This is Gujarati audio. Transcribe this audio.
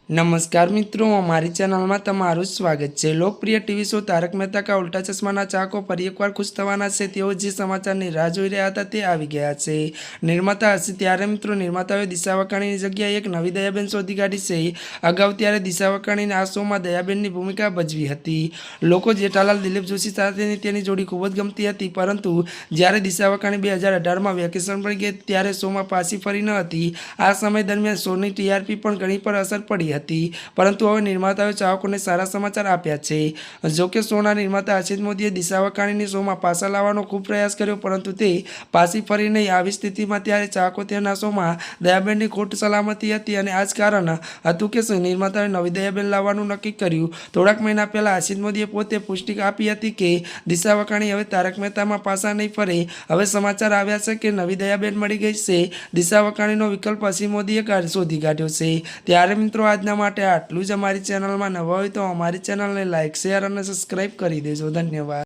नमस्कार मित्रों, हमारी चैनल में तमाરું स्वागत है। लोकप्रिय टीवी शो तारक मेहता का उल्टा चश्माના ચાહકો ફરી એકવાર ખુશ થવાના છે। તેઓ જે સમાચારની રાહ જોઈ રહ્યા હતા તે આવી ગયા છે। નિર્માતા હશે ત્યારે મિત્રો નિર્માતાઓએ દિશા વકાણીની જગ્યાએ એક નવી દયાબેન શોધી કાઢી છે। અગાઉ ત્યારે દિશા વકાણીને આ શોમાં દયાબેનની ભૂમિકા ભજવી હતી। લોકો જેઠાલાલ દિલીપ જોશી સાથેની તેની જોડી ખૂબ જ ગમતી હતી, પરંતુ જ્યારે દિશા વકાણી 2018માં વેકેશન પર ગઈ ત્યારે શોમાં પાછી ફરી ન હતી। આ સમય દરમિયાન શોની ટીઆરપી પણ ઘણી પર અસર પડી હતી, પરંતુ હવે નિર્માતાઓએ ચાહકોને સારા સમાચાર આપ્યા છે। જો કે શોના નિર્માતા હર્ષિત મોદીએ દિશા વકાણીને શોમાં પાછા લાવવાનો ખૂબ પ્રયાસ કર્યો, પરંતુ તે પાછી ફરી નહીં। આવી સ્થિતિમાં ત્યારે ચાહકો તેના શોમાં દયાબેનની ખોટ સલામતી હતી અને આ જ કારણ હતું કે નિર્માતાએ નવી દયાબેન લાવવાનું નક્કી કર્યું। થોડાક મહિના પહેલા હર્ષિત મોદીએ પોતે પુષ્ટિ આપી હતી કે દિશા વકાણી હવે તારક મહેતામાં પાછા નહીં ફરે। હવે સમાચાર આવ્યા છે કે નવી દયાબેન મળી ગઈ છે। દિશા વકાણીનો વિકલ્પ હર્ષિત મોદીએ શોધી કાઢ્યો છે। ત્યારે મિત્રો આજના માટે આટલું જ। અમારી ચેનલમાં નવા હોય તો અમારી ચેનલને લાઇક, શેર અને સબસ્ક્રાઈબ કરી દેજો। ધન્યવાદ।